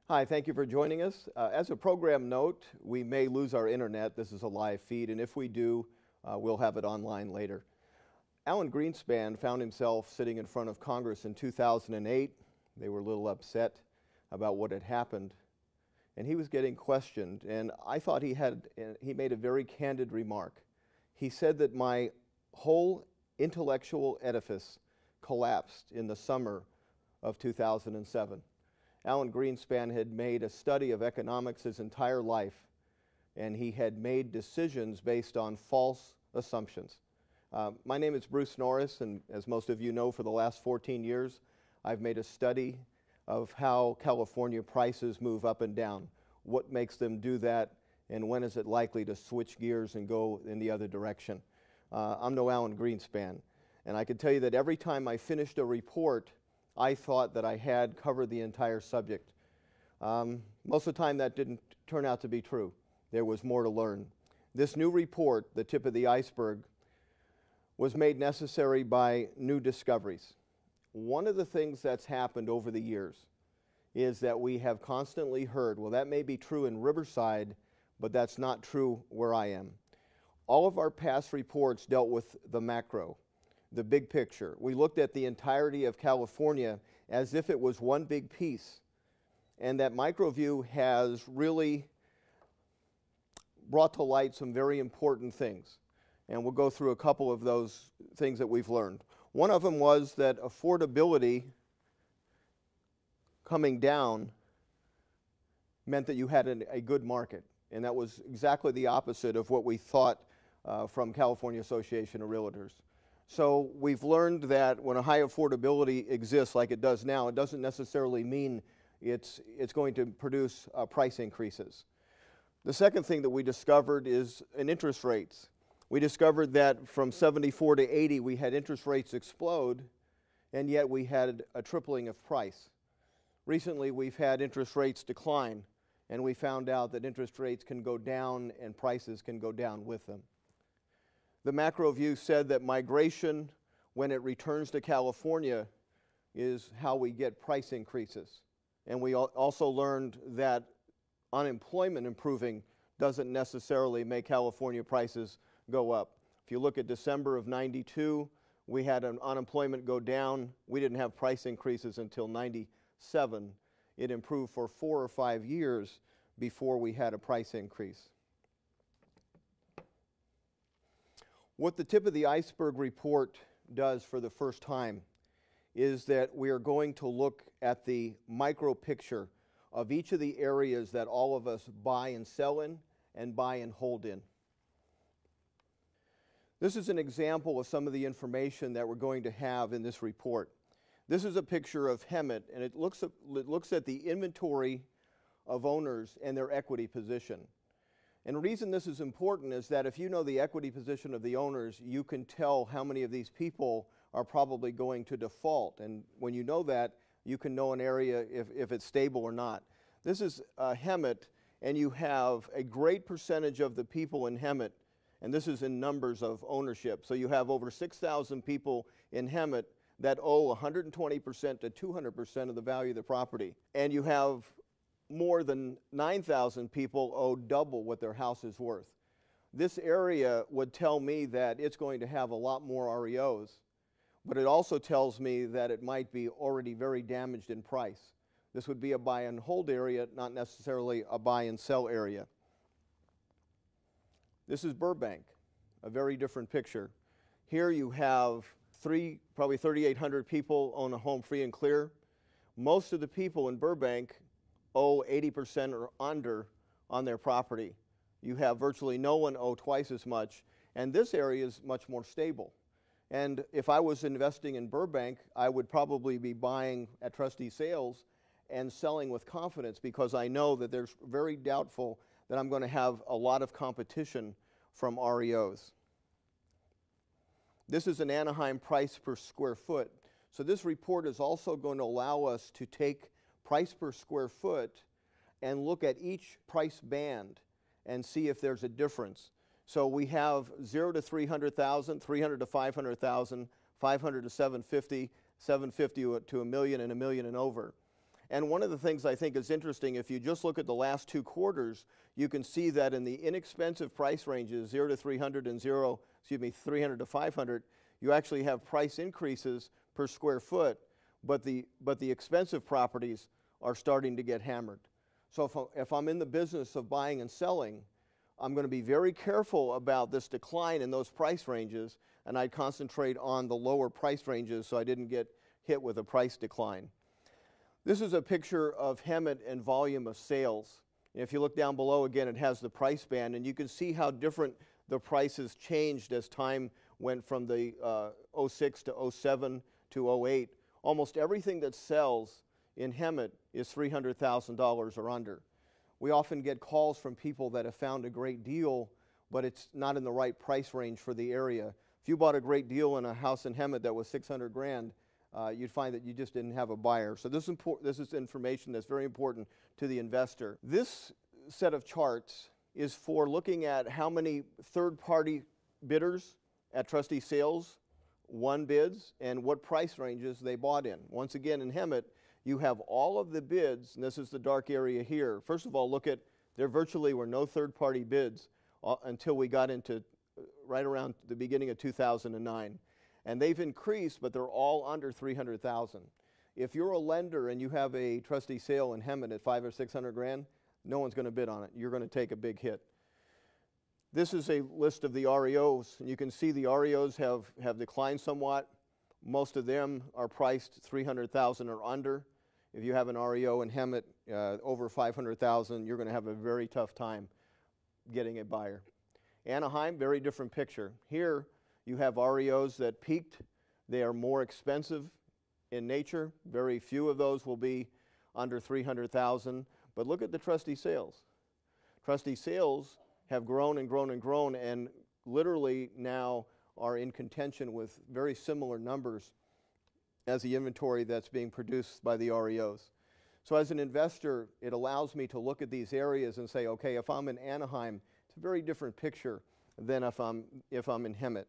Hi, thank you for joining us. As a program note, we may lose our internet. This is a live feed, and if we do, we'll have it online later. Alan Greenspan found himself sitting in front of Congress in 2008. They were a little upset about what had happened, and he was getting questioned, and I thought he made a very candid remark. He said that my whole intellectual edifice collapsed in the summer of 2007. Alan Greenspan had made a study of economics his entire life, and he had made decisions based on false assumptions. My name is Bruce Norris, and as most of you know, for the last 14 years, I've made a study of how California prices move up and down, what makes them do that, and when is it likely to switch gears and go in the other direction. I'm no Alan Greenspan, and I can tell you that every time I finished a report, I thought that I had covered the entire subject. Most of the time that didn't turn out to be true. There was more to learn. This new report, the tip of the iceberg, was made necessary by new discoveries. One of the things that's happened over the years is that we have constantly heard, well, that may be true in Riverside, but that's not true where I am. All of our past reports dealt with the macro, the big picture. We looked at the entirety of California as if it was one big piece. And that micro view has really brought to light some very important things. And we'll go through a couple of those things that we've learned. One of them was that affordability coming down meant that you had a good market. And that was exactly the opposite of what we thought from California Association of Realtors. So we've learned that when a high affordability exists like it does now, it doesn't necessarily mean it's going to produce price increases. The second thing that we discovered is in interest rates. We discovered that from 74 to 80 we had interest rates explode, and yet we had a tripling of price. Recently we've had interest rates decline, and we found out that interest rates can go down and prices can go down with them. The macro view said that migration, when it returns to California, is how we get price increases. And we also learned that unemployment improving doesn't necessarily make California prices go up. If you look at December of '92, we had an unemployment go down. We didn't have price increases until '97. It improved for 4 or 5 years before we had a price increase. What the tip of the iceberg report does for the first time is that we are going to look at the micro picture of each of the areas that all of us buy and sell in and buy and hold in. This is an example of some of the information that we're going to have in this report. This is a picture of Hemet, and it looks at the inventory of owners and their equity position. And the reason this is important is that if you know the equity position of the owners, you can tell how many of these people are probably going to default. And when you know that, you can know an area if it's stable or not. This is Hemet, and you have a great percentage of the people in Hemet, and this is in numbers of ownership. So you have over 6,000 people in Hemet that owe 120% to 200% of the value of the property. And you have more than 9,000 people owe double what their house is worth. This area would tell me that it's going to have a lot more REOs, but it also tells me that it might be already very damaged in price. This would be a buy and hold area, not necessarily a buy and sell area. This is Burbank, a very different picture. Here you have probably 3,800 people own a home free and clear. Most of the people in Burbank owe 80% or under on their property. You have virtually no one owe twice as much, and this area is much more stable. And if I was investing in Burbank, I would probably be buying at trustee sales and selling with confidence, because I know that there's very doubtful that I'm going to have a lot of competition from REOs. This is an Anaheim price per square foot. So this report is also going to allow us to take price per square foot and look at each price band and see if there's a difference. So we have 0 to 300,000, 300 to 500,000, 500 to 750, 750 to a million, and a million and over. And one of the things I think is interesting, if you just look at the last 2 quarters, you can see that in the inexpensive price ranges, 0 to 300 and 300 to 500, you actually have price increases per square foot, but the expensive properties are starting to get hammered. So if I'm in the business of buying and selling, I'm going to be very careful about this decline in those price ranges, and I'd concentrate on the lower price ranges so I didn't get hit with a price decline. This is a picture of Hemet and volume of sales. And if you look down below again, it has the price band, and you can see how different the prices changed as time went from the 06 to 07 to 08. Almost everything that sells in Hemet is $300,000 or under. We often get calls from people that have found a great deal, but it's not in the right price range for the area. If you bought a great deal in a house in Hemet that was 600 grand, you'd find that you just didn't have a buyer. So this is information that's very important to the investor. This set of charts is for looking at how many third-party bidders at trustee sales won bids and what price ranges they bought in. Once again, in Hemet, you have all of the bids, and this is the dark area here. First of all, look at, there virtually were no third-party bids until we got into right around the beginning of 2009. And they've increased, but they're all under 300,000. If you're a lender and you have a trustee sale in Hemet at 500 or 600 grand, no one's going to bid on it. You're going to take a big hit. This is a list of the REOs, and you can see the REOs have declined somewhat. Most of them are priced 300,000 or under. If you have an REO in Hemet over 500,000, you're going to have a very tough time getting a buyer. Anaheim, very different picture. Here you have REOs that peaked. They are more expensive in nature. Very few of those will be under 300,000. But look at the trustee sales. Trustee sales have grown and grown and grown, and literally now are in contention with very similar numbers as the inventory that's being produced by the REOs. So as an investor, it allows me to look at these areas and say, okay, if I'm in Anaheim, it's a very different picture than if I'm in Hemet.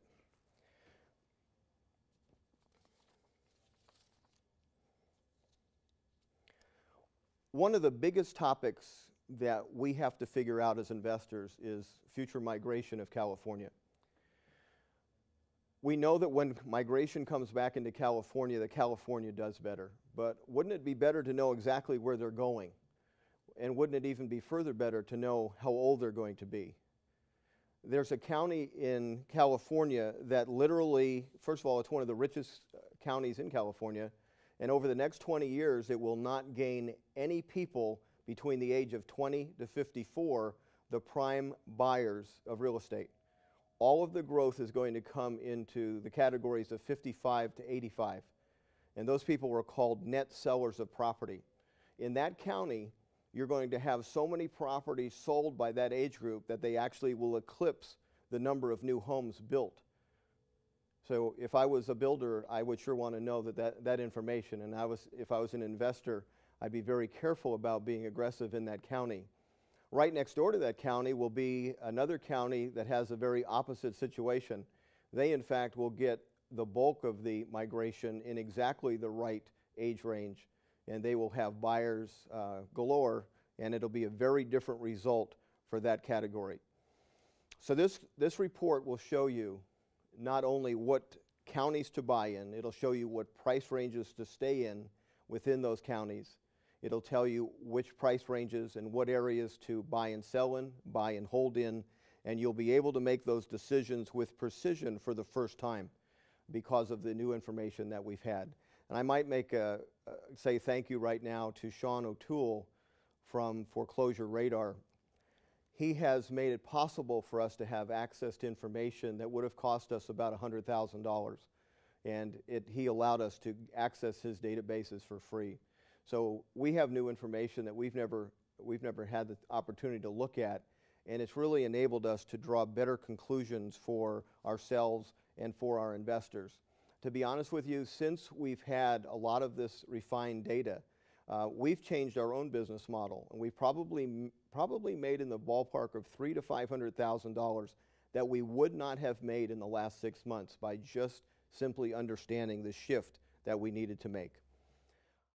One of the biggest topics that we have to figure out as investors is future migration of California. We know that when migration comes back into California, that California does better. But wouldn't it be better to know exactly where they're going? And wouldn't it even be further better to know how old they're going to be? There's a county in California that literally, first of all, it's one of the richest counties in California, and over the next 20 years, it will not gain any people between the age of 20 to 54, the prime buyers of real estate. All of the growth is going to come into the categories of 55 to 85. And those people were called net sellers of property. In that county, you're going to have so many properties sold by that age group that they actually will eclipse the number of new homes built. So if I was a builder, I would sure want to know that information. And if I was an investor, I'd be very careful about being aggressive in that county. Right next door to that county will be another county that has a very opposite situation. They, in fact, will get the bulk of the migration in exactly the right age range, and they will have buyers galore, and it'll be a very different result for that category. So this report will show you not only what counties to buy in, it'll show you what price ranges to stay in within those counties. It'll tell you which price ranges and what areas to buy and sell in, buy and hold in, and you'll be able to make those decisions with precision for the first time because of the new information that we've had. And I might say thank you right now to Sean O'Toole from Foreclosure Radar. He has made it possible for us to have access to information that would have cost us about $100,000, and he allowed us to access his databases for free. So we have new information that we've never had the opportunity to look at, and it's really enabled us to draw better conclusions for ourselves and for our investors. To be honest with you, since we've had a lot of this refined data, we've changed our own business model, and we've probably made in the ballpark of $300,000 to $500,000 that we would not have made in the last 6 months by just simply understanding the shift that we needed to make.